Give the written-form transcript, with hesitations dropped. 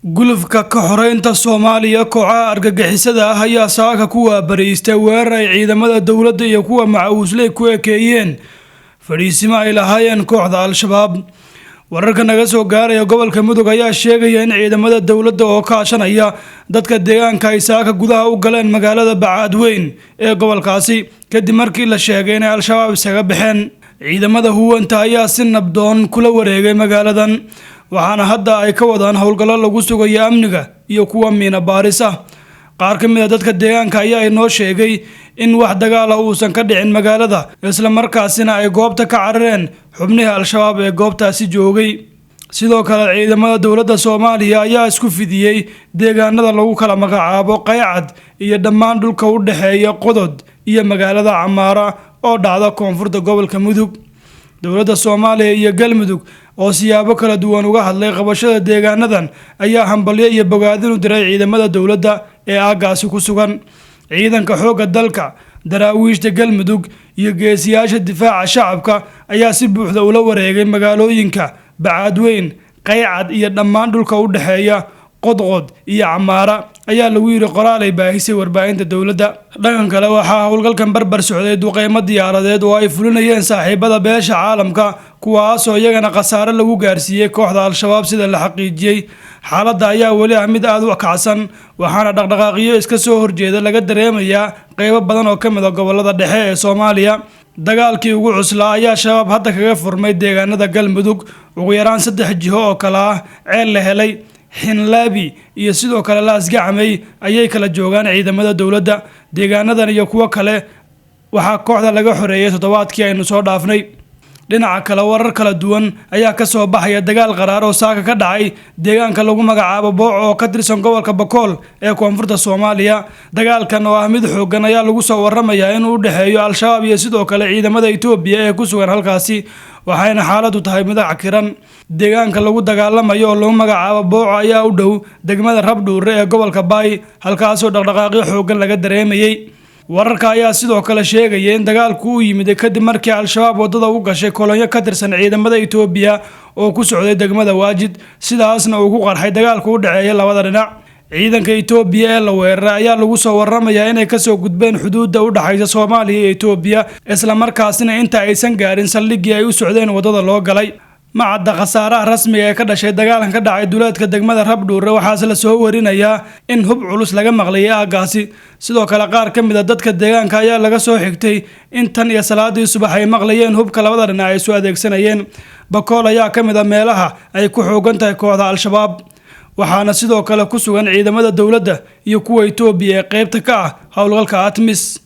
gulufka ka xoreynta Soomaaliya kooxaha argagixisada ah ayaa saaka ku waabariistay weerar ay ciidamada dawladda iyo kuwa macawisley ku ekeeyeen fariisimo ay lahaayeen kooxda Al-Shabaab. wararka naga soo gaaraya gobolka Mudug ayaa sheegaya in ciidamada dawladda oo kaashanaya dadka deegaanka ay saaka gudaha u galeen magaalada Bacaadweyn ee gobolkaasi kadib markii la sheegay in Al-Shabaab isaga baxeen. ciidamada huwanta ayaa si nabdoon kula wareegay magaaladan, waxaana hadda ay ka wadaan howlgallo lagu sugayo amniga iyo kuwa miina baaris ah. qaar ka mid ah dadka deegaanka ayaa inoo sheegay in wax dagaal ah uusan ka dhicin magaalada, isla markaasina ay goobta ka carareen xubnihii Al-Shabaab ee goobtaasi joogay. sidoo kale ciidamada dawladda Soomaaliya ayaa isku fidiyay deegaanada lagu kala magacaabo Qaycad iyo dhammaan dhulka u dhaxeeya Qodod iyo magaalada Camaara oo dhacda koonfurta gobolka Mudug. dawladda Soomaaliya iyo Galmudug oo siyaabo kala duwan uga hadlay qabashada deegaanadan ayaa hambalyo iyo bogaadin u diray ciidamada dawladda ee aagaasi ku sugan. ciidanka xoogga dalka, daraawiishta Galmudug iyo geesiyaasha difaaca shacabka ayaa si buuxda ula wareegay magaalooyinka Bacaadweyn, Qaycad iyo dhammaan dhulka u dhaxeeya Qodqod iyo Camaara ayaa lagu yiri qoraal ay baahisay warbaahinta dawladda. dhanka kale waxaa howlgalkan barbar socday duqeymo diyaaradeed oo ay fulinayeen saaxiibada beesha caalamka, kuwaas oo iyagana khasaare lagu gaarsiiyay kooxda Al-Shabaab sida la xaqiijiyay. xaaladda ayaa weli ah mid aad u kacsan, waxaana dhaqdhaqaaqyo iska soo horjeeda laga dareemayaa qaybo badan oo ka mid ah gobolada dhexe ee Soomaaliya. dagaalkii ugu cuslaa ayaa Shabaab hadda kaga furmay deegaanada Galmudug, ugu yaraan 3 jiho oo kala ah Ceel la helay, Xinlaabi iyo sidoo kale Laas Gacmay ayay kala joogaan ciidamada dawladda. deegaanadan iyo kuwa kale waxaa kooxda laga xoreeyay toddobaadkii aynu soo dhaafnay. dhinaca kale warar kala duwan ayaa ka soo baxaya dagaal qaraar oo saaka ka dhacay deegaanka lagu magacaabo Booco oo ka tirsan gobolka Bakool ee koonfurta Soomaaliya. dagaalkan oo ah mid xooggan ayaa lagu soo waramayaa in uu u dhaxeeyo Al-Shabaab iyo sidoo kale ciidamada Itoobiya ee ku sugan halkaasi, waxayna xaaladdu tahay mid cakiran. deegaanka lagu dagaalamayo oo lagu magacaabo Booco ayaa u dhow degmada Rabdhuure ee gobolka Baay, halkaas oo dhaqdhaqaaqyo xooggan laga dareemayay. wararka ayaa sidoo kale sheegaya in dagaalku uu yimid kadib markii Al-Shabaab wadada u gashay kolonyo ka tirsan ciidamada Itoobiya oo ku socday degmada Waajid, sidaasna uu ku qarxay dagaalku u dhaxeeya labada dhinac. ciidanka Itoobiya ee la weeraray ayaa lagu soo waramayaa inay ka soo gudbeen xuduudda u dhaxaysa Soomaaliya iyo Itoobiya, isla markaasina inta aysan gaarin saldhiggii ay u socdeen wadada loo galay. ma cadda khasaaraha rasmiga ee ka dhashay dagaalkan ka dhacay duleedka degmada Rabdhuure, waxaase la soo warinayaa in hub culus laga maqlay aagaasi. sidoo kale qaar ka mid ah dadka deegaanka ayaa laga soo xigtay in tan iyo salaadii subax ay maqlayeen hubka labada dhinac ay soo adeegsanayeen. Bakool ayaa ka mid ah meelaha ay ku xoogan tahay kooxda Al-Shabaab, waxaana sidoo kale ku sugan ciidamada dawladda iyo kuwa Itoobiya ee qaybta ka ah howlgalka ATMIS.